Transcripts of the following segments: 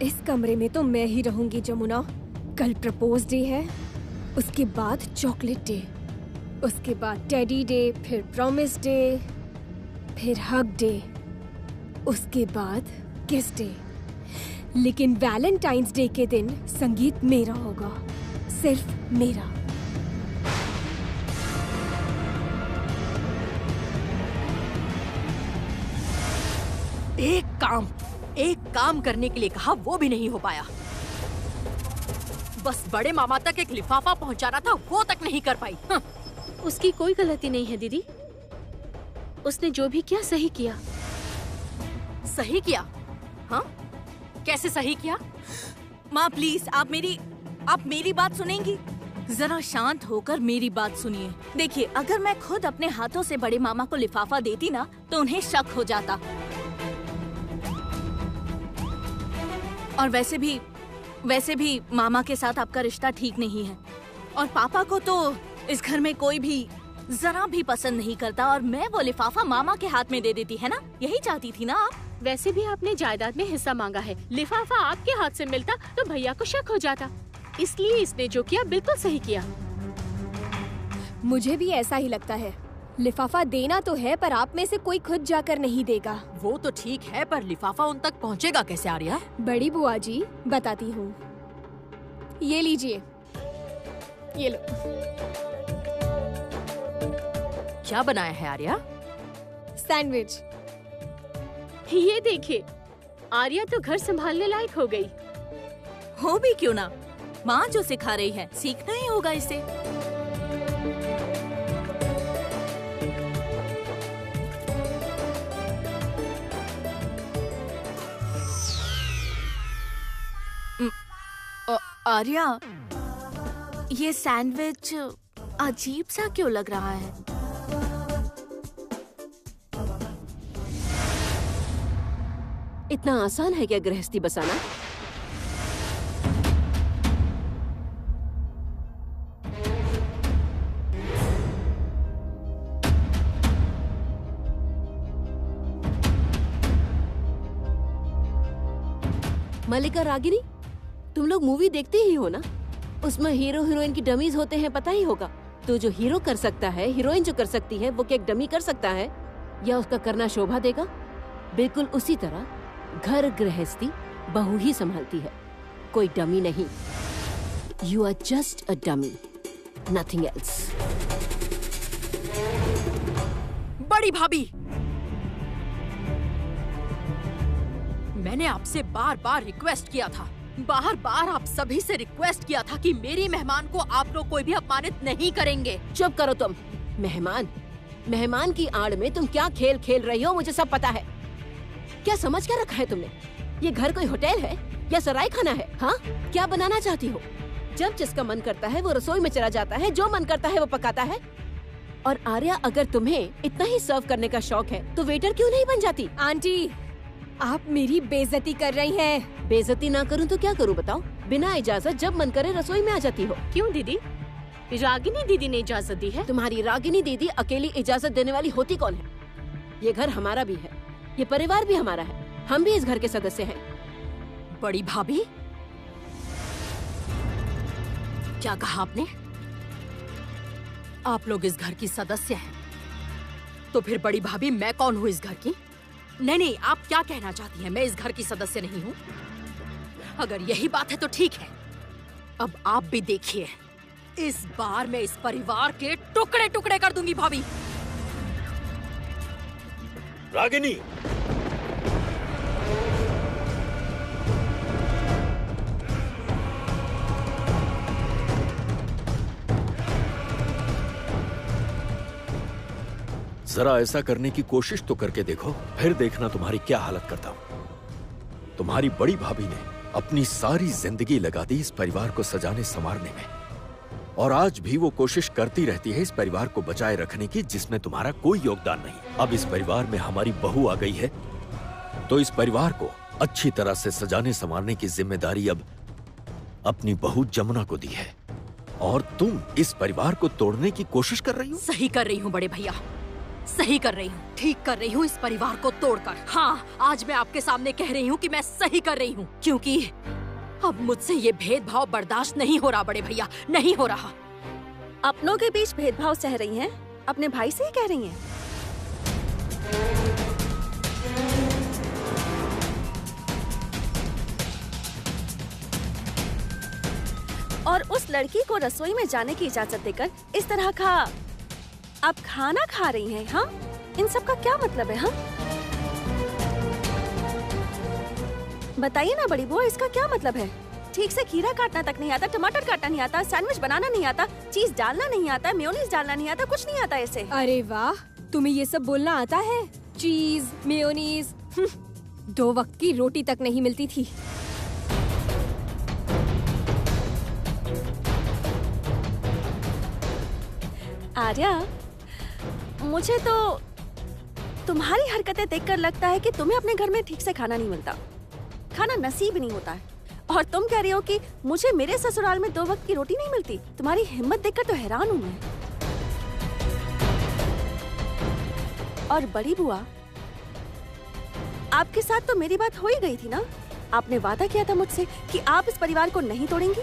इस कमरे में तो मैं ही रहूंगी जमुना। कल प्रपोज डे है, उसके बाद चॉकलेट डे, उसके बाद टेडी डे, फिर प्रॉमिस डे, फिर हग डे, उसके बाद किस डे। लेकिन वैलेंटाइंस डे के दिन संगीत मेरा होगा, सिर्फ मेरा। एक काम करने के लिए कहा, वो भी नहीं हो पाया। बस बड़े मामा तक एक लिफाफा पहुंचाना था, वो तक नहीं कर पाई। उसकी कोई गलती नहीं है दीदी, उसने जो भी किया सही किया। सही किया? हाँ, कैसे सही किया? माँ प्लीज आप मेरी बात सुनेंगी? जरा शांत होकर मेरी बात सुनिए। देखिए, अगर मैं खुद अपने हाथों से बड़े मामा को लिफाफा देती ना, तो उन्हें शक हो जाता। और वैसे भी मामा के साथ आपका रिश्ता ठीक नहीं है, और पापा को तो इस घर में कोई भी जरा भी पसंद नहीं करता, और मैं वो लिफाफा मामा के हाथ में दे देती, है ना? यही चाहती थी ना आप? वैसे भी आपने जायदाद में हिस्सा मांगा है, लिफाफा आपके हाथ से मिलता तो भैया को शक हो जाता, इसलिए इसने जो किया बिल्कुल सही किया। मुझे भी ऐसा ही लगता है। लिफाफा देना तो है, पर आप में से कोई खुद जाकर नहीं देगा। वो तो ठीक है, पर लिफाफा उन तक पहुंचेगा कैसे आर्या? बड़ी बुआ जी बताती हूँ, ये लीजिए, ये लो। क्या बनाया है आर्या? सैंडविच। ये देखिए, आर्या तो घर संभालने लायक हो गई। हो भी क्यों ना, माँ जो सिखा रही है सीखना ही होगा इसे। आर्या, ये सैंडविच अजीब सा क्यों लग रहा है? इतना आसान है क्या गृहस्थी बसाना? मल्लिका, रागिनी, तुम लोग मूवी देखते ही हो ना? उसमें हीरो हीरोइन की डमीज होते हैं, पता ही होगा। तो जो हीरो कर सकता है, हीरोइन जो कर सकती है, वो क्या एक डमी कर सकता है? या उसका करना शोभा देगा? बिल्कुल उसी तरह घर गृहस्थी बहू ही संभालती है, कोई डमी नहीं। You are just a dummy, nothing else. बड़ी भाभी, मैंने आपसे बार बार रिक्वेस्ट किया था, बार बार आप सभी से रिक्वेस्ट किया था कि मेरी मेहमान को आप लोग कोई भी अपमानित नहीं करेंगे। चुप करो तुम। मेहमान की आड़ में तुम क्या खेल खेल रही हो, मुझे सब पता है। क्या समझ क्या रखा है तुमने? ये घर कोई होटल है या सराय खाना है? हाँ, क्या बनाना चाहती हो? जब जिसका मन करता है वो रसोई में चला जाता है, जो मन करता है वो पकाता है। और आर्या, अगर तुम्हें इतना ही सर्व करने का शौक है तो वेटर क्यों नहीं बन जाती? आंटी, आप मेरी बेइज्जती कर रही हैं। बेइज्जती ना करूं तो क्या करूं बताओ? बिना इजाजत जब मन करे रसोई में आ जाती हो। क्यों दीदी? रागिनी दीदी ने इजाजत दी है। तुम्हारी रागिनी दीदी अकेली इजाजत देने वाली होती कौन है? ये घर हमारा भी है, ये परिवार भी हमारा है, हम भी इस घर के सदस्य हैं। बड़ी भाभी, क्या कहा आपने? आप लोग इस घर की सदस्य हैं, तो फिर बड़ी भाभी मैं कौन हूँ इस घर की? नहीं, आप क्या कहना चाहती हैं? मैं इस घर की सदस्य नहीं हूँ? अगर यही बात है तो ठीक है, अब आप भी देखिए, इस बार मैं इस परिवार के टुकड़े टुकड़े कर दूंगी। भाभी रागिनी, जरा ऐसा करने की कोशिश तो करके देखो, फिर देखना तुम्हारी क्या हालत करता हूं। तुम्हारी बड़ी भाभी ने अपनी सारी जिंदगी लगा दी इस परिवार को सजाने संवारने में, और आज भी वो कोशिश करती रहती है इस परिवार को बचाए रखने की, जिसमें तुम्हारा कोई योगदान नहीं। अब इस परिवार में हमारी बहू आ गई है, तो इस परिवार को अच्छी तरह से सजाने संवारने की जिम्मेदारी अब अपनी बहू जमुना को दी है, और तुम इस परिवार को तोड़ने की कोशिश कर रही हो। सही कर रही हूँ बड़े भैया, सही कर रही हूँ, ठीक कर रही हूँ इस परिवार को तोड़कर। हाँ, आज मैं आपके सामने कह रही हूँ कि मैं सही कर रही हूँ, क्योंकि अब मुझसे ये भेदभाव बर्दाश्त नहीं हो रहा बड़े भैया, नहीं हो रहा। अपनों के बीच भेदभाव सह रही हैं, अपने भाई से ही कह रही हैं। और उस लड़की को रसोई में जाने की इजाजत देकर इस तरह का आप खाना खा रही हैं। हाँ, इन सब का क्या मतलब है? हाँ, बताइए ना बड़ी बुआ, इसका क्या मतलब है? ठीक से खीरा काटना तक नहीं आता, टमाटर काटना नहीं आता, सैंडविच बनाना नहीं आता, चीज डालना नहीं आता, मेयोनीज डालना नहीं आता, कुछ नहीं आता ऐसे। अरे वाह, तुम्हें ये सब बोलना आता है? चीज, मेयोनीज, 2 वक्त की रोटी तक नहीं मिलती थी। आर्या, मुझे तो तुम्हारी हरकतें देखकर लगता है कि तुम्हें अपने घर में ठीक से खाना नहीं मिलता, खाना नसीब नहीं होता है। और तुम कह रही हो कि मुझे मेरे ससुराल में 2 वक्त की रोटी नहीं मिलती। तुम्हारी हिम्मत देखकर तो हैरान हूँ मैं। और बड़ी बुआ, आपके साथ तो मेरी बात हो ही गई थी ना? आपने वादा किया था मुझसे कि आप इस परिवार को नहीं तोड़ेंगी।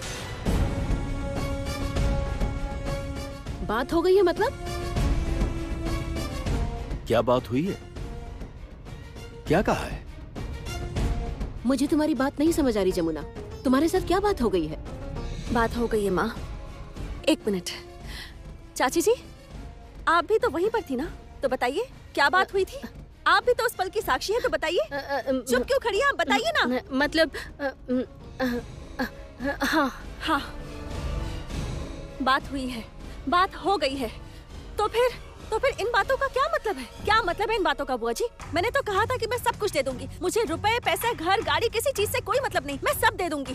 बात हो गई है मतलब? क्या बात हुई है? क्या कहा है? मुझे तुम्हारी बात नहीं समझ आ रही जमुना, तुम्हारे साथ क्या बात हो गई है? बात हो गई है माँ। 1 मिनट। चाची जी, आप भी तो वहीं पर थी ना, तो बताइए क्या बात हुई थी? आप भी तो उस पल की साक्षी हैं, तो बताइए। चुप क्यों खड़ी हैं? आप बताइए ना। मतलब हाँ हाँ, बात हुई है, बात हो गई है। तो फिर इन बातों का क्या मतलब है? क्या मतलब है इन बातों का बुआ जी? मैंने तो कहा था कि मैं सब कुछ दे दूंगी। मुझे रुपए, पैसे, घर, गाड़ी, किसी चीज से कोई मतलब नहीं, मैं सब दे दूंगी।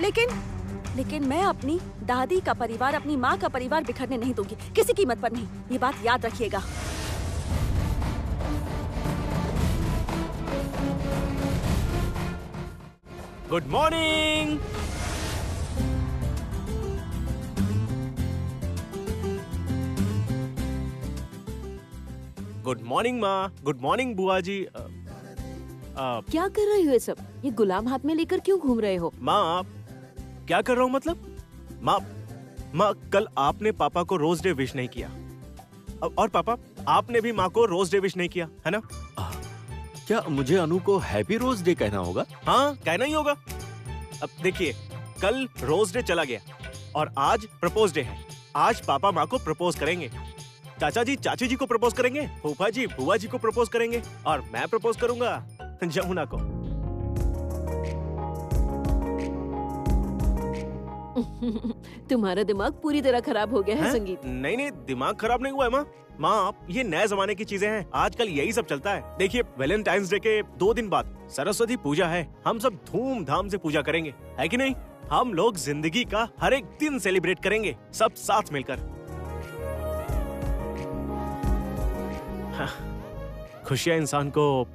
लेकिन मैं अपनी दादी का परिवार, अपनी माँ का परिवार बिखरने नहीं दूंगी, किसी कीमत पर नहीं। ये बात याद रखिएगा। Good morning. गुड मॉर्निंग माँ। गुड मॉर्निंग बुआ जी। क्या कर रहे हो ये सब? ये गुलाब हाथ में लेकर क्यों घूम रहे हो? माँ, क्या कर रहा हूँ मतलब? माँ, कल आपने पापा को रोज डे विश नहीं किया, और पापा आपने भी माँ को रोज डे विश नहीं किया, है ना? क्या मुझे अनु को हैप्पी रोज डे कहना होगा? हाँ, कहना ही होगा। अब देखिए, कल रोज डे चला गया और आज प्रपोज डे है। आज पापा माँ को प्रपोज करेंगे, चाचा जी चाची जी को प्रपोज करेंगे, फूफा जी बुआ जी को प्रपोज करेंगे, और मैं प्रपोज करूंगा जमुना को। तुम्हारा दिमाग पूरी तरह खराब हो गया है संगीत। नहीं, दिमाग खराब नहीं हुआ है माँ, ये नए जमाने की चीजें हैं, आजकल यही सब चलता है। देखिए, वैलेंटाइंस डे के 2 दिन बाद सरस्वती पूजा है, हम सब धूमधाम से पूजा करेंगे, है कि नहीं? हम लोग जिंदगी का हर एक दिन सेलिब्रेट करेंगे, सब साथ मिलकर। हाँ, खुशियाँ इंसान को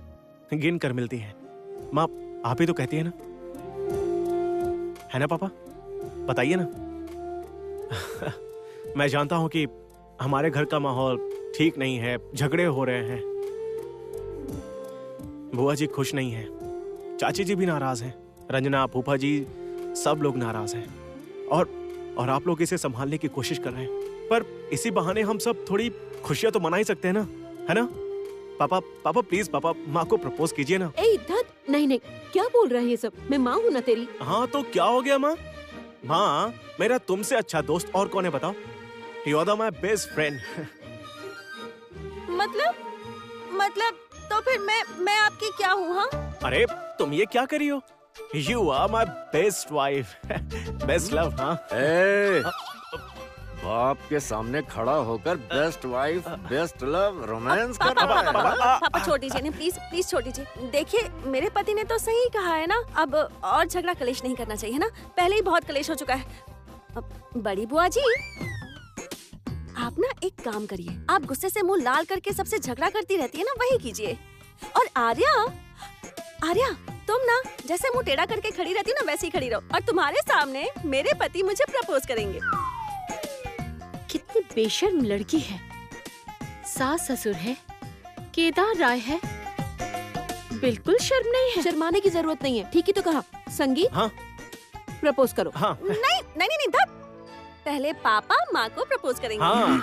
गिन कर मिलती हैं। माँ, आप ही तो कहती है ना, है ना पापा? बताइए ना। मैं जानता हूँ कि हमारे घर का माहौल ठीक नहीं है, झगड़े हो रहे हैं, बुआ जी खुश नहीं है, चाची जी भी नाराज हैं, रंजना, फूफा जी, सब लोग नाराज हैं, और आप लोग इसे संभालने की कोशिश कर रहे हैं। पर इसी बहाने हम सब थोड़ी खुशियां तो मना ही सकते हैं ना, है ना? पापा प्लीज, पापा माँ को प्रपोज कीजिए ना। नहीं, क्या बोल रहा है ये सब? मैं माँ हूँ ना तेरी। हाँ, तो क्या हो गया माँ? माँ, मेरा तुमसे अच्छा दोस्त और कौन है बताओ? You are my best friend. मतलब तो फिर मैं आपकी क्या हूँ? हाँ, अरे तुम ये क्या करी हो? You are my best wife. Best love, हाँ? बाप के सामने खड़ा होकर best wife, best love, romance कर रहा है। पापा छोड़ दीजिए ना, प्लीज छोड़ दीजिए। देखिए, मेरे पति ने तो सही कहा है ना, अब और झगड़ा कलेश नहीं करना चाहिए ना, पहले ही बहुत कलेश हो चुका है। बड़ी बुआ जी, आप ना एक काम करिए, आप गुस्से से मुंह लाल करके सबसे झगड़ा करती रहती है ना, वही कीजिए। और आर्या, तुम ना जैसे मुंह टेढ़ा करके खड़ी रहती है ना, वैसे ही खड़ी रहो, और तुम्हारे सामने मेरे पति मुझे प्रपोज करेंगे। कितनी बेशर्म लड़की है। सास ससुर है, केदार राय है, बिल्कुल शर्म नहीं है। शर्माने की जरूरत नहीं है, ठीक ही तो कहा। संगीत, हाँ प्रपोज करो। हाँ नहीं नहीं नहीं धप। पहले पापा माँ को प्रपोज करेंगे। हाँ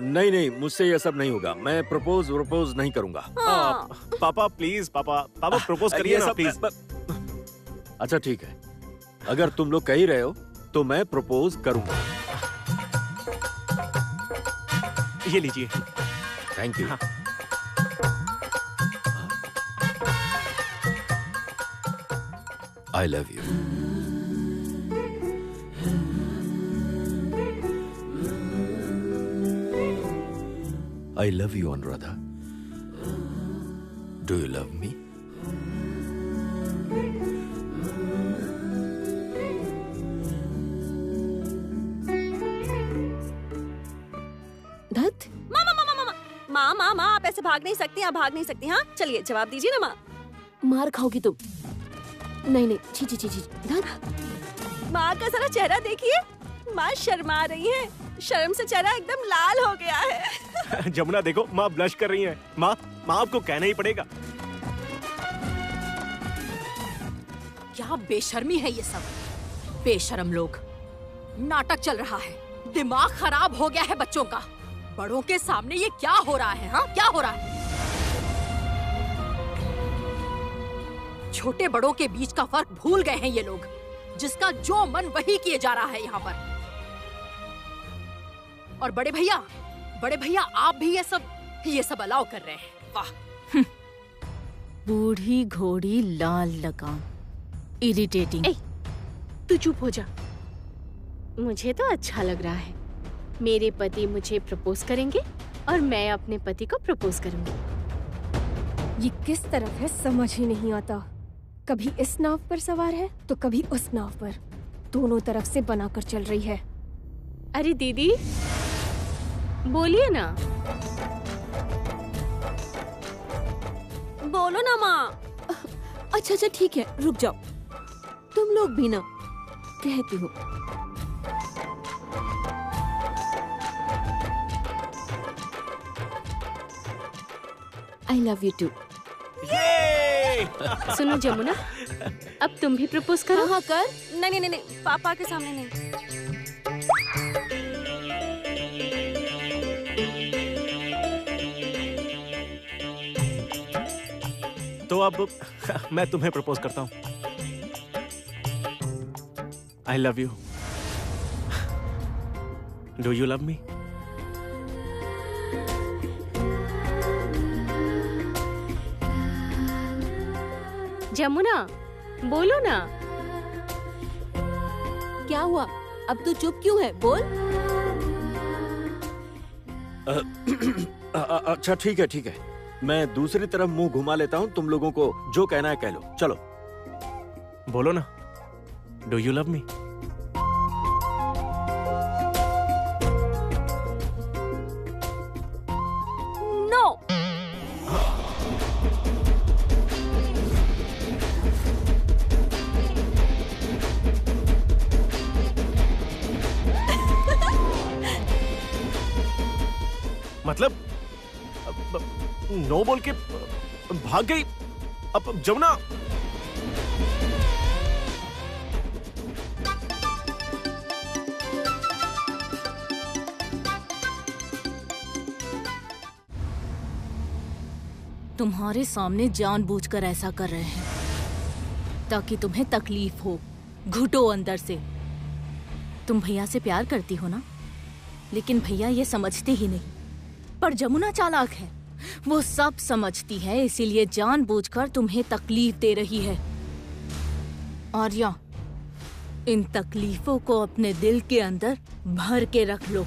नहीं नहीं, मुझसे ये सब नहीं होगा। मैं प्रपोज नहीं करूंगा। हाँ। पापा प्लीज, पापा प्रपोज करिए ये ना सब प्लीज। अच्छा ठीक है, अगर तुम लोग कह ही रहे हो तो मैं प्रपोज करूंगा। ये लीजिए। Thank you. हाँ। I love you. I love you, Anuradha. Do you love me? धत, माँ आप ऐसे भाग नहीं सकती, आप भाग नहीं सकती। हाँ चलिए जवाब दीजिए ना माँ। मार खाओगी तुम। नहीं नहीं, छी छी छी छी। धत, माँ का सारा चेहरा देखिए, माँ शर्मा रही है, शर्म से चेहरा एकदम लाल हो गया है। जमुना देखो, माँ ब्लश कर रही हैं। माँ आपको कहना ही पड़ेगा। क्या बेशर्मी है ये सब, बेशर्म लोग। नाटक चल रहा है, दिमाग खराब हो गया है बच्चों का। बड़ों के सामने ये क्या हो रहा है? हाँ क्या हो रहा है? छोटे बड़ों के बीच का फर्क भूल गए हैं ये लोग। जिसका जो मन वही किए जा रहा है यहाँ पर। और बड़े भैया आप भी ये सब अलाउ कर रहे हैं। वाह। बूढ़ी घोड़ी लाल लगाम, इरिटेटिंग। ए, तू चुप हो जा। मुझे तो अच्छा लग रहा है। मेरे पति मुझे प्रपोज करेंगे और मैं अपने पति को प्रपोज करूंगी। ये किस तरफ है समझ ही नहीं आता। कभी इस नाव पर सवार है तो कभी उस नाव पर, दोनों तरफ से बनाकर चल रही है। अरे दीदी बोलिए ना। बोलो ना माँ। अच्छा ठीक है, रुक जाओ। तुम लोग भी ना, कहती हूँ। I love you too. सुनो जमुना, अब तुम भी प्रपोज करो। हाँ कर। नहीं, पापा के सामने नहीं। तो अब मैं तुम्हें प्रपोज करता हूँ। I love you. Do you love मी? जमुना बोलो ना। क्या हुआ, अब तू चुप क्यों है? बोल। अच्छा ठीक है, मैं दूसरी तरफ मुंह घुमा लेता हूँ। तुम लोगों को जो कहना है कह लो। चलो बोलो ना। Do you love me? No. मतलब नो बोल के भाग गई। अब जमुना, तुम्हारे सामने जानबूझकर ऐसा कर रहे हैं ताकि तुम्हें तकलीफ हो। घुटो अंदर से। तुम भैया से प्यार करती हो ना, लेकिन भैया ये समझते ही नहीं। पर जमुना चालाक है, वो सब समझती है, इसीलिए जानबूझकर तुम्हें तकलीफ दे रही है। आर्या, इन तकलीफों को अपने दिल के अंदर भर के रख लो,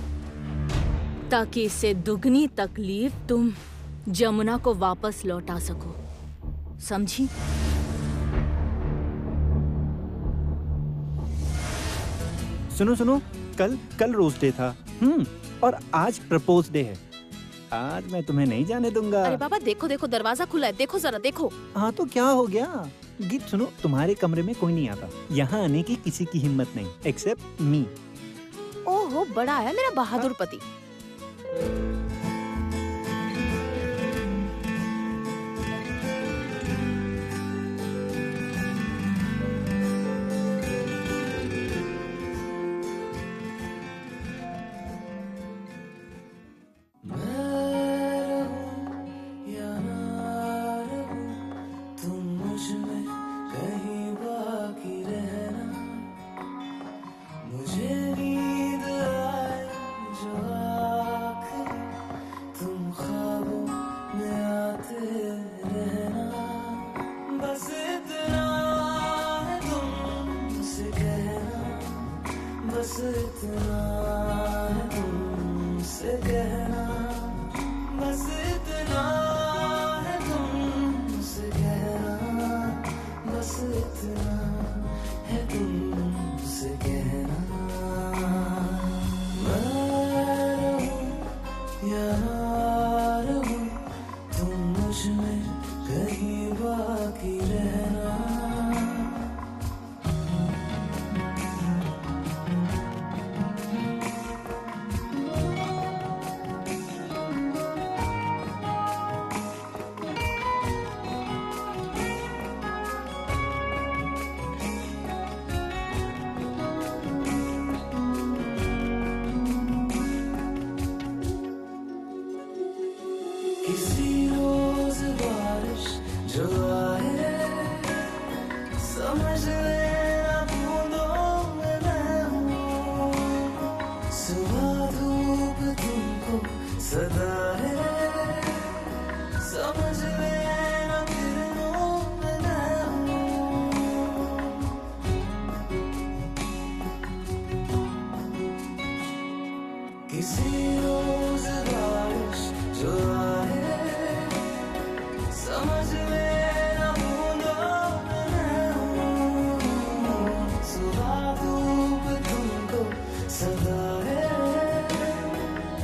ताकि इससे दुगनी तकलीफ तुम जमुना को वापस लौटा सको। समझी? सुनो, कल रोज डे था। और आज प्रपोज डे है। आज मैं तुम्हें नहीं जाने दूंगा। अरे बाबा देखो दरवाजा खुला है, देखो जरा देखो। हाँ तो क्या हो गया? गीत सुनो, तुम्हारे कमरे में कोई नहीं आता। यहाँ आने की किसी की हिम्मत नहीं, एक्सेप्ट मी। ओहो, बड़ा है मेरा बहादुर पति। बेकरार हो तुम मुझ में कहीं बाकी रहना। किसी रोज बारिश जो आए समझ लेना बूंदों में मैं हूँ। सुबह धूप तुमको सदा है समझ लेना किरणों में मैं हूँ। किसी रोज बारिश जो आए समझ लेना बूंदों में मैं हूँ। सुबह धूप तुमको सदा है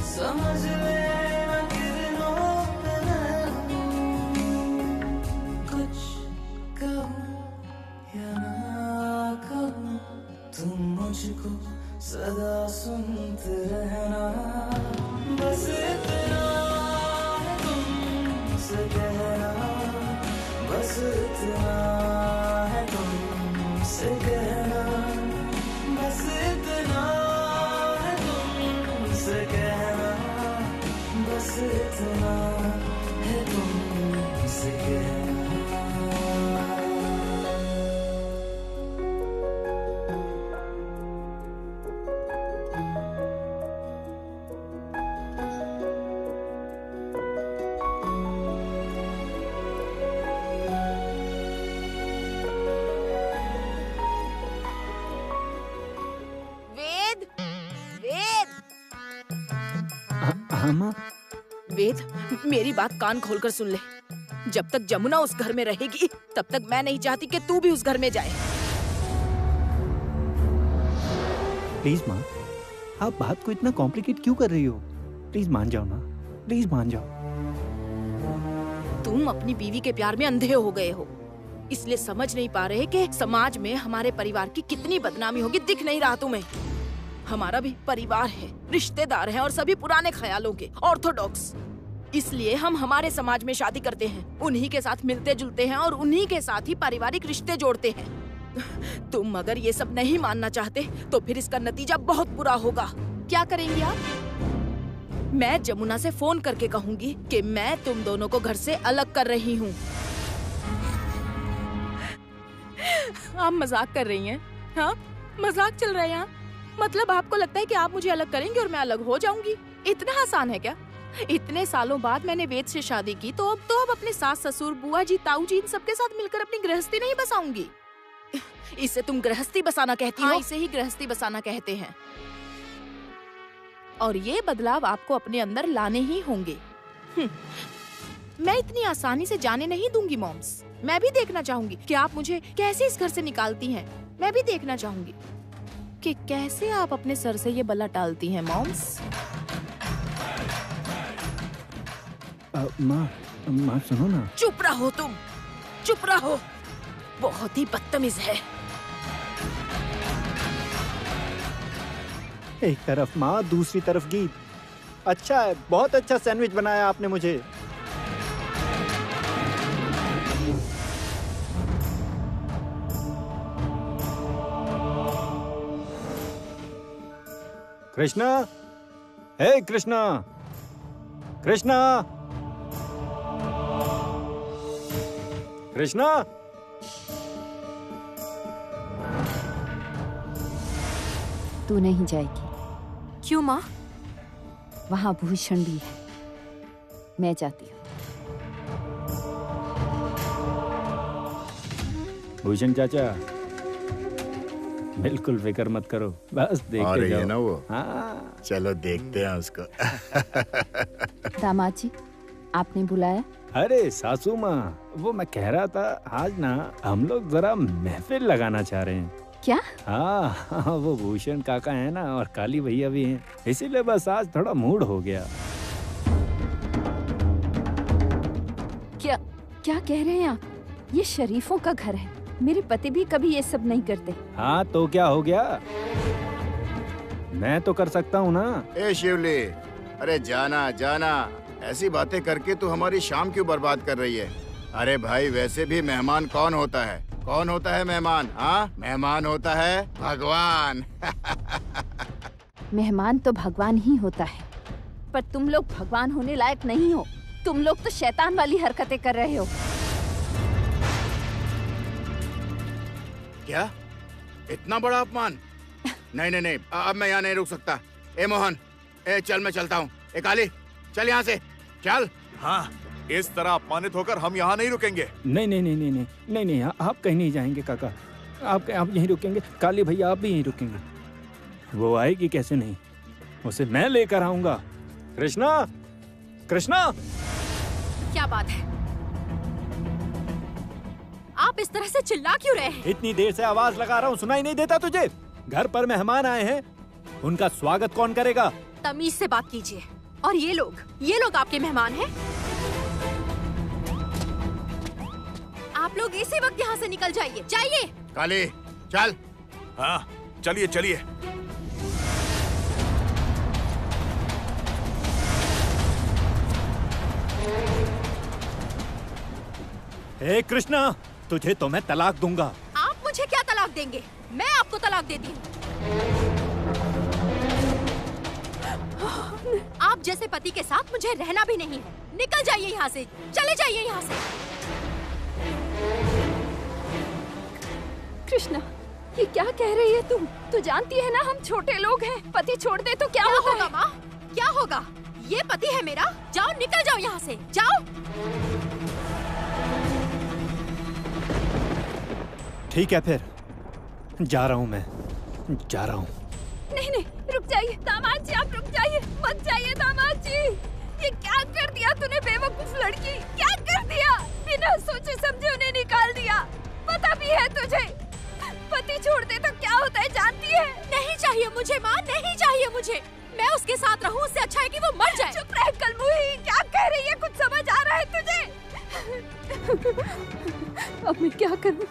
समझ लेना किरणों में मैं हूँ। कुछ कहूँ या ना कहूँ तुम मुझको सदा सुनते रहना। बस इतना है तुमसे कहना, बस इतना है तुमसे कहना, बस इतना है तुमसे कहना, बस इतना है तुमसे कहना। वेद, वेद, हाँ माँ। वेद, मेरी बात कान खोलकर सुन ले। जब तक जमुना उस घर में रहेगी तब तक मैं नहीं चाहती कि तू भी उस घर में जाए। प्लीज माँ, आप बात को इतना कॉम्प्लिकेट क्यों कर रही हो? प्लीज मान जाओ ना, प्लीज मान जाओ। तुम अपनी बीवी के प्यार में अंधे हो गए हो, इसलिए समझ नहीं पा रहे कि समाज में हमारे परिवार की कितनी बदनामी होगी। दिख नहीं रहा तुम्हें? हमारा भी परिवार है, रिश्तेदार हैं और सभी पुराने ख्यालों के, ऑर्थोडॉक्स। इसलिए हम हमारे समाज में शादी करते हैं, उन्हीं के साथ मिलते जुलते हैं और उन्हीं के साथ ही पारिवारिक रिश्ते जोड़ते हैं। तुम अगर ये सब नहीं मानना चाहते तो फिर इसका नतीजा बहुत बुरा होगा। क्या करेंगी आप? मैं जमुना से फोन करके कहूंगी कि मैं तुम दोनों को घर से अलग कर रही हूँ। आप मजाक कर रही हैं? हाँ, मजाक चल रहा है यहाँ। मतलब आपको लगता है कि आप मुझे अलग करेंगे और मैं अलग हो जाऊंगी? इतना आसान है क्या? इतने सालों बाद मैंने वेद से शादी की तो अब अपने सास ससुर बुआ जी ताऊ जी इन सबके साथ मिलकर अपनी गृहस्थी नहीं बसाऊंगी। इसे तुम गृहस्थी बसाना कहती हो? इसे ही गृहस्थी बसाना कहते हैं। और ये बदलाव आपको अपने अंदर लाने ही होंगे। मैं इतनी आसानी से जाने नहीं दूंगी मॉम्स। मैं भी देखना चाहूंगी कि आप मुझे कैसे इस घर से निकालती हैं। मैं भी देखना चाहूंगी कि कैसे आप अपने सर से ये बला टालती हैं मॉम्स। माँ सुनो ना। चुप रहो तुम, चुप रहो। बहुत ही बदतमीज है। एक तरफ माँ, दूसरी तरफ गीत। अच्छा है, बहुत अच्छा सैंडविच बनाया आपने मुझे। कृष्णा, हे कृष्णा, कृष्णा, कृष्णा। तू नहीं जाएगी। क्यों माँ? वहां भूषण भी है, मैं जाती हूँ। भूषण चाचा, बिल्कुल फिक्र मत करो, बस देखते जाओ। है ना वो? हाँ। चलो देखते हैं उसको। दामाद जी, आपने बुलाया? अरे सासू माँ, वो मैं कह रहा था आज ना हम लोग जरा महफिल लगाना चाह रहे हैं। क्या? हाँ, वो भूषण काका है ना और काली भैया भी हैं, इसीलिए बस आज थोड़ा मूड हो गया। क्या कह रहे हैं आप? ये शरीफों का घर है। मेरे पति भी कभी ये सब नहीं करते। हाँ तो क्या हो गया, मैं तो कर सकता हूँ ना। ए शिवली, अरे जाना जाना, ऐसी बातें करके तू हमारी शाम क्यों बर्बाद कर रही है? अरे भाई, वैसे भी मेहमान कौन होता है? कौन होता है मेहमान? हाँ, मेहमान होता है भगवान। मेहमान तो भगवान ही होता है, पर तुम लोग भगवान होने लायक नहीं हो। तुम लोग तो शैतान वाली हरकतें कर रहे हो। क्या? इतना बड़ा अपमान? नहीं नहीं नहीं, अब मैं यहाँ नहीं रुक सकता। ए मोहन, ए चल, मैं चलता हूँ। ए काली, चल यहाँ से, चल। हाँ, इस तरह अपमानित होकर हम यहाँ नहीं रुकेंगे। नहीं नहीं नहीं नहीं नहीं नहीं नहीं, आप कहीं नहीं जाएंगे काका। आप यहीं रुकेंगे। काली भैया आप भी यहीं रुकेंगे। वो आएगी कैसे नहीं, उसे मैं लेकर आऊंगा। कृष्णा, कृष्णा, क्या बात है? आप इस तरह से चिल्ला क्यों रहे हैं? इतनी देर से आवाज लगा रहा हूँ, सुनाई नहीं देता तुझे? घर पर मेहमान आए हैं, उनका स्वागत कौन करेगा? तमीज से बात कीजिए। और ये लोग आपके मेहमान हैं? आप लोग इसी वक्त यहाँ से निकल जाइए, जाइए। काली, चल। हाँ, चलिए चलिए। ए कृष्णा, तुझे तो मैं तलाक दूंगा। आप मुझे क्या तलाक देंगे? मैं आपको तलाक देती हूँ। आप जैसे पति के साथ मुझे रहना भी नहीं है। निकल जाइए यहाँ से, चले जाइए यहाँ से। कृष्णा, ये क्या कह रही है तुम? तू जानती है ना हम छोटे लोग हैं। पति छोड़ दे तो क्या होगा माँ? क्या होगा? ये पति है मेरा। जाओ, निकल जाओ यहाँ से, जाओ। ठीक है, फिर जा रहा हूँ, मैं जा रहा हूँ। नहीं नहीं, रुक जाइए दामाद जी, आप रुक जाइए, मत जाइए दामाद जी। ये क्या कर दिया तूने बेवकूफ लड़की? क्या कर दिया? बिना सोचे समझे उन्हें निकाल दिया। पता भी है तुझे, पति छोड़ दे तो क्या होता है जानती है? नहीं चाहिए मुझे माँ, नहीं चाहिए मुझे। मैं उसके साथ रहूं, उससे अच्छा है कि वो मर जाए। चुप रह कलमुही, क्या कह रही है? कुछ समझ आ रहा है तुझे? अब मैं क्या करूं?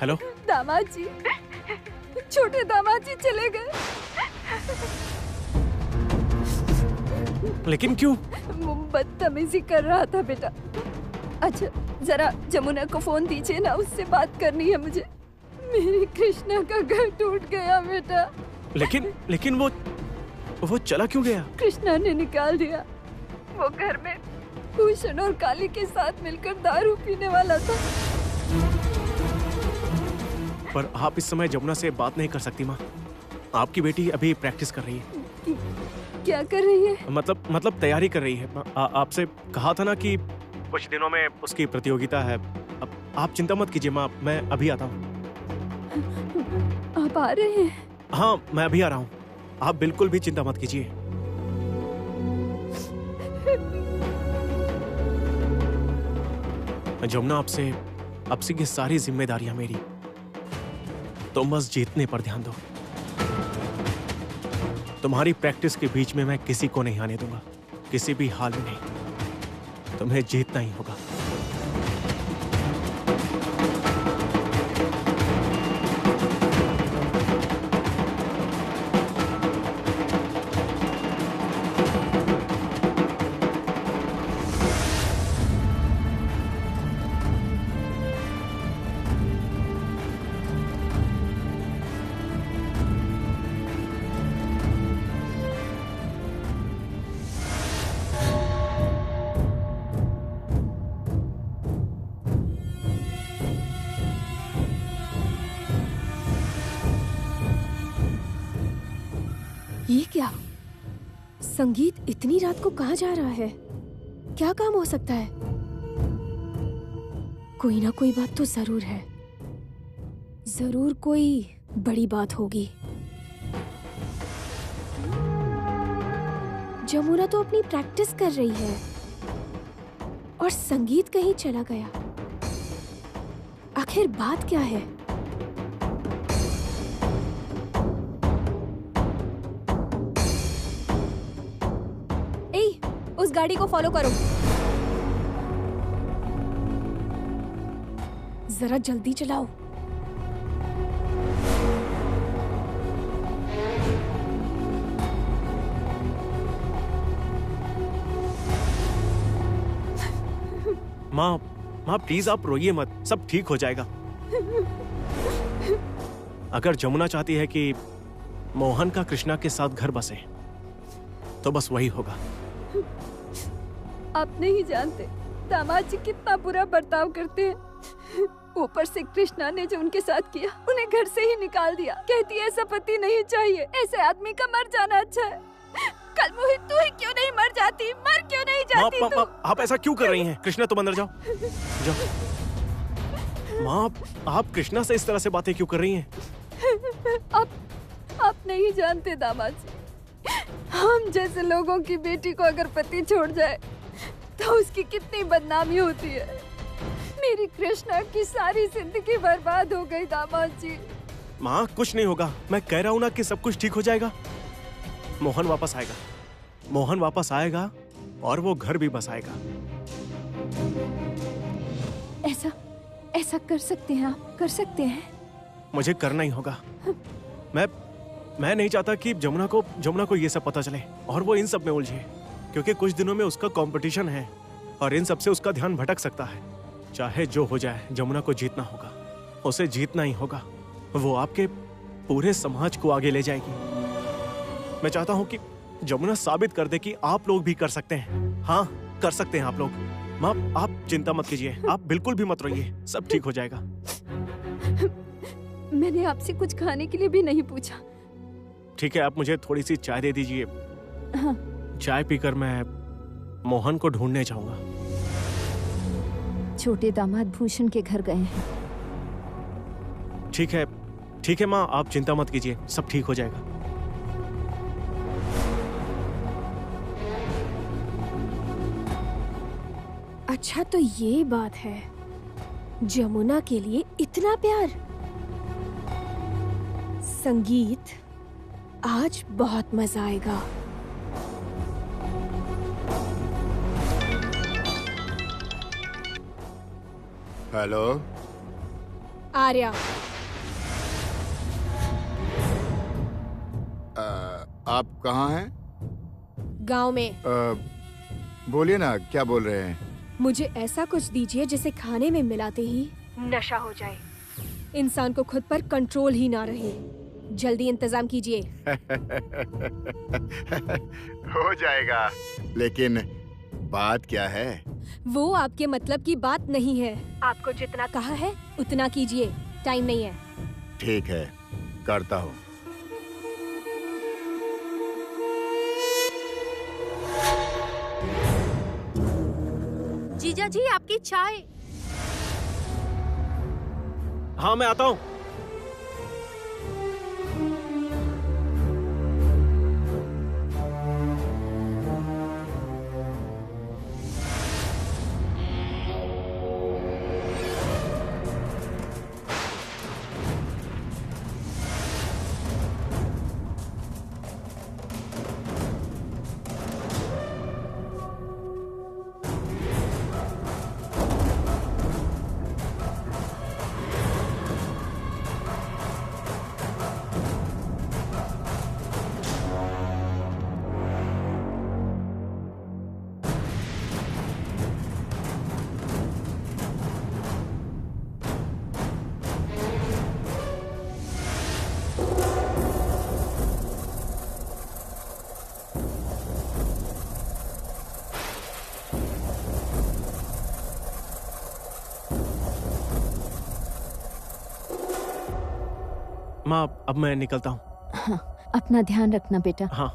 हेलो दामाद जी, छोटे दामाद जी चले गए। लेकिन क्यों? बदतमीजी कर रहा था बेटा। अच्छा जरा जमुना को फोन दीजिए ना, उससे बात करनी है मुझे। मेरी कृष्णा का घर टूट गया बेटा। लेकिन वो चला क्यों गया? कृष्णा ने निकाल दिया। वो घर में भूषण और काली के साथ मिलकर दारू पीने वाला था। पर आप इस समय जमुना से बात नहीं कर सकती माँ। आपकी बेटी अभी प्रैक्टिस कर रही है। क्या कर रही है? मतलब तैयारी कर रही है। आपसे कहा था ना कि कुछ दिनों में उसकी प्रतियोगिता है। अब आप चिंता मत कीजिए माँ, मैं अभी आता हूँ। आप आ रहे हैं? हाँ, मैं अभी आ रहा हूँ। आप बिल्कुल भी चिंता मत कीजिए। जमुना, आपसे ये सारी जिम्मेदारियां मेरी। तुम बस जीतने पर ध्यान दो। तुम्हारी प्रैक्टिस के बीच में मैं किसी को नहीं आने दूंगा, किसी भी हाल में नहीं। तुम्हें जीतना ही होगा। ये क्या? संगीत इतनी रात को कहाँ जा रहा है? क्या काम हो सकता है? कोई ना कोई बात तो जरूर है। जरूर कोई बड़ी बात होगी। जमुना तो अपनी प्रैक्टिस कर रही है और संगीत कहीं चला गया। आखिर बात क्या है? उस गाड़ी को फॉलो करो। जरा जल्दी चलाओ। माँ प्लीज आप रोइए मत, सब ठीक हो जाएगा। अगर जमुना चाहती है कि मोहन का कृष्णा के साथ घर बसे तो बस वही होगा। आप नहीं जानते दामाद जी कितना बुरा बर्ताव करते हैं। ऊपर से कृष्णा ने जो उनके साथ किया, उन्हें घर से ही निकाल दिया। कहती है ऐसा पति नहीं चाहिए, ऐसे आदमी का मर जाना अच्छा है। कल मोहित तू ही क्यों नहीं मर जाती? मर क्यों नहीं जाती तू? आप ऐसा क्यों कर रही हैं? कृष्णा तुम अंदर जाओ, जाओ। माँ आप कृष्णा से इस तरह से बातें क्यों कर रही हैं? आप नहीं जानते दामाद जी, हम जैसे लोगों की बेटी को अगर पति छोड़ जाए तो उसकी कितनी बदनामी होती है। मेरी कृष्णा की सारी जिंदगी बर्बाद हो गई दामाद जी। माँ कुछ नहीं होगा, मैं कह रहा हूँ ना कि सब कुछ ठीक हो जाएगा। मोहन वापस आएगा, मोहन वापस आएगा और वो घर भी बसाएगा। ऐसा कर सकते हैं आप, कर सकते हैं। मुझे करना ही होगा। मैं नहीं चाहता कि जमुना को ये सब पता चले और वो इन सब में उलझे, क्योंकि कुछ दिनों में उसका कंपटीशन है और इन सब से उसका ध्यान भटक सकता है। चाहे जो हो जाए, जमुना को जीतना होगा, उसे जीतना ही होगा। वो आपके पूरे समाज को आगे ले जाएगी। मैं चाहता हूँ कि जमुना साबित कर दे कि आप लोग भी कर सकते हैं। हाँ, कर सकते हैं आप लोग। माँ आप चिंता मत कीजिए, आप बिल्कुल भी मत रोइए, सब ठीक हो जाएगा। मैंने आपसे कुछ खाने के लिए भी नहीं पूछा। ठीक है, आप मुझे थोड़ी सी चाय दे दीजिए। हाँ। चाय पीकर मैं मोहन को ढूंढने जाऊंगा। छोटे दामाद भूषण के घर गए हैं। ठीक है माँ, आप चिंता मत कीजिए, सब ठीक हो जाएगा। अच्छा तो ये बात है, जमुना के लिए इतना प्यार। संगीत, आज बहुत मजा आएगा। हेलो आर्या। आप कहाँ हैं? गांव में। बोलिए ना, क्या बोल रहे हैं? मुझे ऐसा कुछ दीजिए जिसे खाने में मिलाते ही नशा हो जाए, इंसान को खुद पर कंट्रोल ही ना रहे। जल्दी इंतजाम कीजिए। हो जाएगा, लेकिन बात क्या है? वो आपके मतलब की बात नहीं है। आपको जितना कहा है उतना कीजिए, टाइम नहीं है। ठीक है, करता हूँ। जीजा जी, आपकी चाय। हाँ मैं आता हूँ। माँ अब मैं निकलता हूँ। हाँ, अपना ध्यान रखना बेटा। हाँ।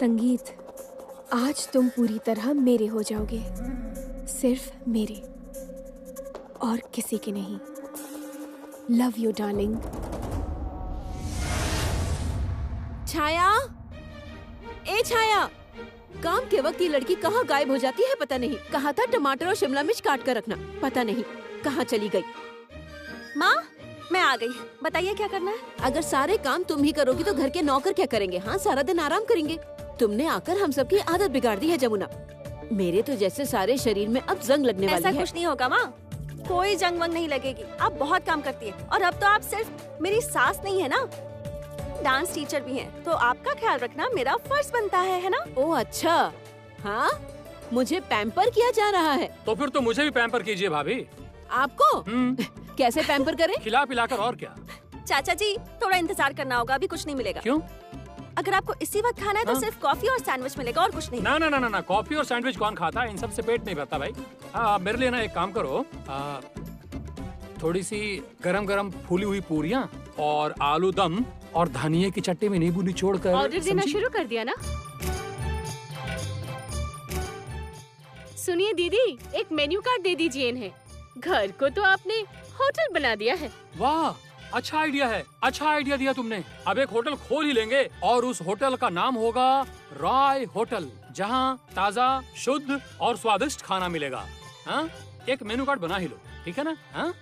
संगीत, आज तुम पूरी तरह मेरे हो जाओगे, सिर्फ मेरे और किसी के नहीं। Love you darling. छाया, ए छाया, काम के वक्त ये लड़की कहाँ गायब हो जाती है पता नहीं। कहा था टमाटर और शिमला मिर्च काट कर रखना, पता नहीं कहाँ चली गई। माँ, मैं आ गई, बताइए क्या करना है। अगर सारे काम तुम ही करोगी तो घर के नौकर क्या करेंगे? हाँ, सारा दिन आराम करेंगे। तुमने आकर हम सबकी आदत बिगाड़ दी है जमुना। मेरे तो जैसे सारे शरीर में अब जंग लगने वाली है। ऐसा कुछ नहीं होगा माँ, कोई जंग वंग नहीं लगेगी। आप बहुत काम करती है और अब तो आप सिर्फ मेरी सास नहीं है ना, डांस टीचर भी हैं, तो आपका ख्याल रखना मेरा फर्ज बनता है ना? ओह अच्छा, हाँ, मुझे पैम्पर किया जा रहा है। तो फिर तो मुझे भी पैम्पर कीजिए भाभी। आपको? कैसे पैम्पर करें? खिला पिलाकर और क्या। चाचा जी, थोड़ा इंतजार करना होगा, अभी कुछ नहीं मिलेगा। क्यों? अगर आपको इसी वक्त खाना है तो सिर्फ कॉफी और सैंडविच मिलेगा और कुछ नहीं। ना ना ना ना, ना कॉफी और सैंडविच कौन खाता है? इन सब से पेट नहीं भरता भाई। मेरे लिए ना एक काम करो, थोड़ी सी गरम गरम फूली हुई पूरियाँ और आलू दम और धनिये की चट्टी में नींबू निचोड़ कर। ऑर्डर देना शुरू कर दिया ना? सुनिए दीदी, एक मेन्यू कार्ड दे दीजिए इन्हें। घर को तो आपने होटल बना दिया है। वाह, अच्छा आइडिया है, अच्छा आइडिया दिया तुमने। अब एक होटल खोल ही लेंगे और उस होटल का नाम होगा रॉय होटल, जहाँ ताजा, शुद्ध और स्वादिष्ट खाना मिलेगा। हाँ, एक मेन्यू कार्ड बना ही लो, ठीक है ना? हाँ?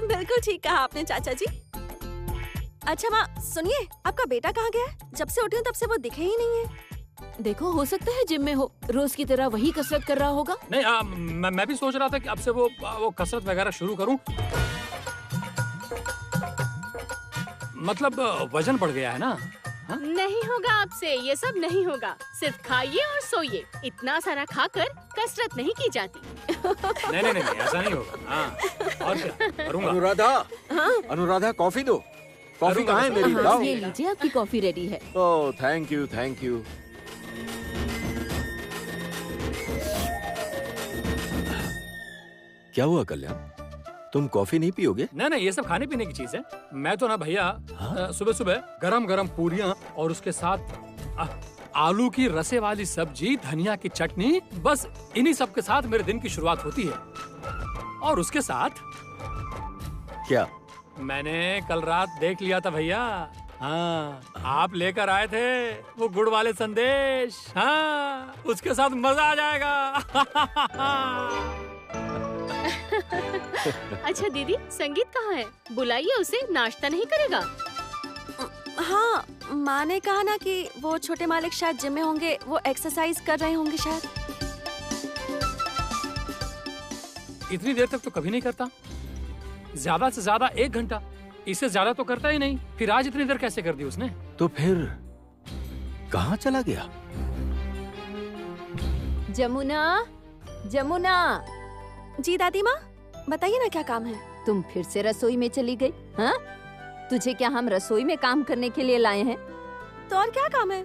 बिल्कुल ठीक कहा आपने चाचा जी। अच्छा माँ, सुनिए, आपका बेटा कहाँ गया है? जब से उठी हूँ तब से वो दिखे ही नहीं है। देखो, हो सकता है जिम में हो, रोज की तरह वही कसरत कर रहा होगा। नहीं, मैं भी सोच रहा था कि अब से वो कसरत वगैरह शुरू करूं। मतलब वजन बढ़ गया है ना। हा? नहीं होगा आपसे, ये सब नहीं होगा। सिर्फ खाइए और सोइए। इतना सारा खाकर कसरत नहीं की जाती। नहीं नहीं नहीं, ऐसा नहीं होगा। हाँ, और क्या करूँगा? अनुराधा, हाँ? अनुराधा, कॉफी दो। कॉफी कहाँ है मेरी? हाँ, ये लीजिए, आपकी कॉफी रेडी है। ओह, थैंक यू, थैंक यू। क्या हुआ कल्याण, तुम कॉफी नहीं पियोगे? नहीं नहीं, ये सब खाने पीने की चीज है। मैं तो ना भैया सुबह सुबह गरम गरम पूरियाँ और उसके साथ आलू की रसे वाली सब्जी, धनिया की चटनी, बस इन्हीं सब के साथ मेरे दिन की शुरुआत होती है। और उसके साथ क्या? मैंने कल रात देख लिया था भैया। हाँ, आप लेकर आए थे वो गुड़ वाले संदेश। हाँ, उसके साथ मजा आ जाएगा। अच्छा दीदी, संगीत कहाँ है? बुलाइए उसे, नाश्ता नहीं करेगा? हाँ, माँ ने कहा ना कि वो छोटे मालिक शायद जिम में होंगे, वो एक्सरसाइज कर रहे होंगे शायद। इतनी देर तक तो कभी नहीं करता, ज्यादा से ज्यादा 1 घंटा, इससे ज्यादा तो करता ही नहीं। फिर आज इतनी देर कैसे कर दी उसने? तो फिर कहाँ चला गया? जमुना, जमुना। जी दादी माँ, बताइए ना क्या काम है? तुम फिर से रसोई में चली गई? हाँ, तुझे क्या हम रसोई में काम करने के लिए लाए हैं? तो और क्या काम है?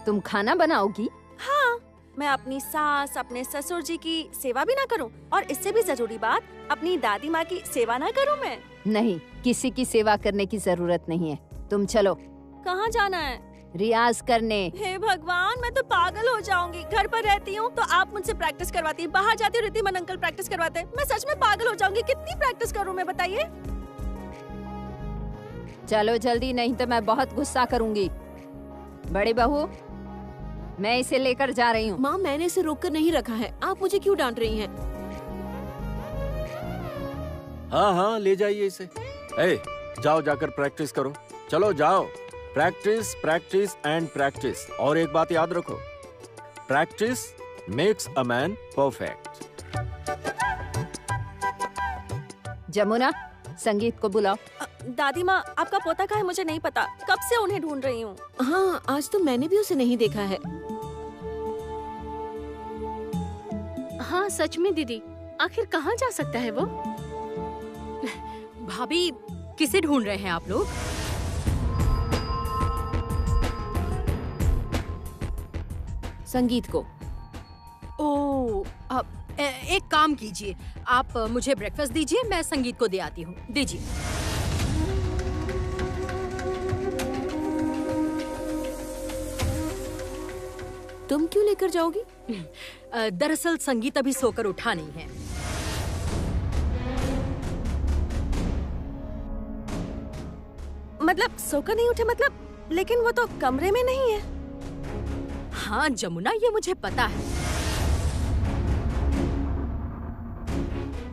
तुम खाना बनाओगी? हाँ, मैं अपनी सास, अपने ससुर जी की सेवा भी ना करूं, और इससे भी जरूरी बात, अपनी दादी माँ की सेवा ना करूं मैं? नहीं, किसी की सेवा करने की जरूरत नहीं है। तुम चलो। कहाँ जाना है? रियाज करने। हे भगवान, मैं तो पागल हो जाऊंगी। घर पर रहती हूँ तो आप मुझसे प्रैक्टिस करवाती हैं, बाहर जाती हूँ रिद्धिमान अंकल प्रैक्टिस करवाते हैं। मैं सच में पागल हो जाऊंगी। कितनी प्रैक्टिस करूँ मैं, बताइए? चलो जल्दी, नहीं तो मैं बहुत गुस्सा करूंगी। बड़ी बहू, मैं इसे लेकर जा रही हूँ। माँ, मैंने इसे रोक कर नहीं रखा है, आप मुझे क्यों डांट रही हैं? हाँ हाँ, ले जाइए इसे। जाओ, जाकर प्रैक्टिस करो। चलो जाओ, प्रैक्टिस, प्रैक्टिस एंड प्रैक्टिस। और एक बात याद रखो, practice makes a man perfect. Jamuna, संगीत को बुलाओ। दादी माँ, आपका पोता कहाँ है मुझे नहीं पता, कब से उन्हें ढूंढ रही हूँ। हाँ, आज तो मैंने भी उसे नहीं देखा है। हाँ सच में दीदी, आखिर कहाँ जा सकता है वो? भाभी, किसे ढूंढ रहे हैं आप लोग? संगीत को। ओह, अब एक काम कीजिए, आप मुझे ब्रेकफास्ट दीजिए, मैं संगीत को दे आती हूँ। दीजिए। तुम क्यों लेकर जाओगी? दरअसल संगीत अभी सोकर उठा नहीं है। मतलब सोकर नहीं उठे मतलब, लेकिन वो तो कमरे में नहीं है। हाँ जमुना, ये मुझे पता है।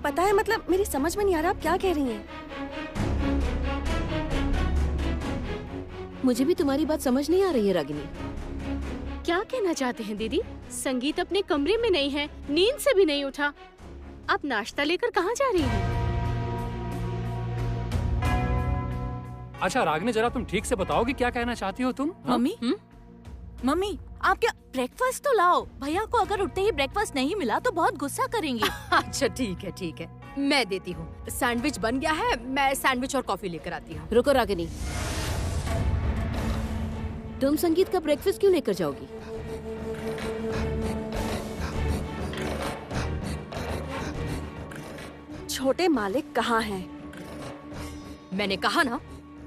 पता है मतलब मेरी समझ में नहीं आ रहा आप क्या कह रही हैं। मुझे भी तुम्हारी बात समझ नहीं आ रही है रागिनी। क्या कहना चाहते हैं दीदी? संगीत अपने कमरे में नहीं है, नींद से भी नहीं उठा। आप नाश्ता लेकर कहाँ जा रही हैं? अच्छा रागिनी, जरा तुम ठीक से बताओ कि क्या कहना चाहती हो तुम? मम्मी मम्मी, आप क्या ब्रेकफास्ट तो लाओ। भैया को अगर उठते ही ब्रेकफास्ट नहीं मिला तो बहुत गुस्सा करेंगे। अच्छा ठीक है, मैं देती हूँ। सैंडविच बन गया है, मैं सैंडविच और कॉफी लेकर आती हूँ। रुको रागिनी, तुम संगीत का ब्रेकफास्ट क्यों लेकर जाओगी? छोटे मालिक कहाँ हैं? मैंने कहा ना,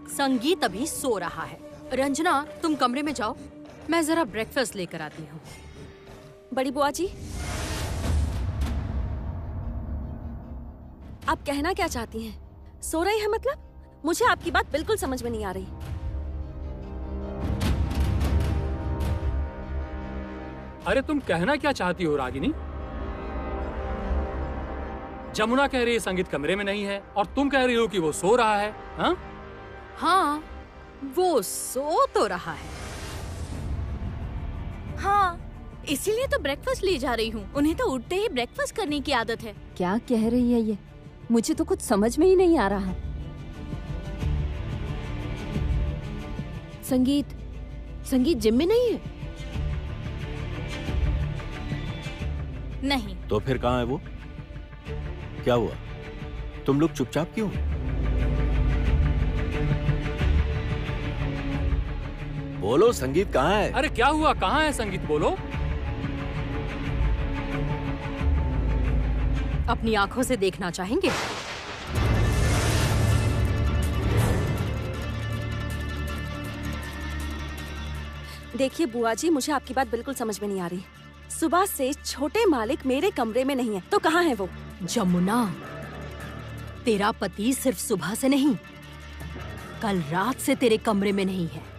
संगीत अभी सो रहा है। रंजना तुम कमरे में जाओ, मैं जरा ब्रेकफास्ट लेकर आती हूँ। बड़ी बुआ जी, आप कहना क्या चाहती हैं? सो रही हैं मतलब? मुझे आपकी बात बिल्कुल समझ में नहीं आ रही। अरे तुम कहना क्या चाहती हो रागिनी? जमुना कह रही है संगीत कमरे में नहीं है, और तुम कह रही हो कि वो सो रहा है। हाँ हाँ, वो सो तो रहा है। हाँ, इसीलिए तो ब्रेकफास्ट ले जा रही हूँ। उन्हें तो उठते ही ब्रेकफास्ट करने की आदत है। क्या कह रही है ये? मुझे तो कुछ समझ में ही नहीं आ रहा। संगीत जिम में नहीं है? नहीं। तो फिर कहाँ है वो? क्या हुआ? तुम लोग चुपचाप क्यों? बोलो, संगीत कहाँ है? अरे क्या हुआ, कहाँ है संगीत? बोलो। अपनी आंखों से देखना चाहेंगे? देखिए बुआ जी, मुझे आपकी बात बिल्कुल समझ में नहीं आ रही। सुबह से छोटे मालिक मेरे कमरे में नहीं है, तो कहाँ है वो? जमुना, तेरा पति सिर्फ सुबह से नहीं, कल रात से तेरे कमरे में नहीं है।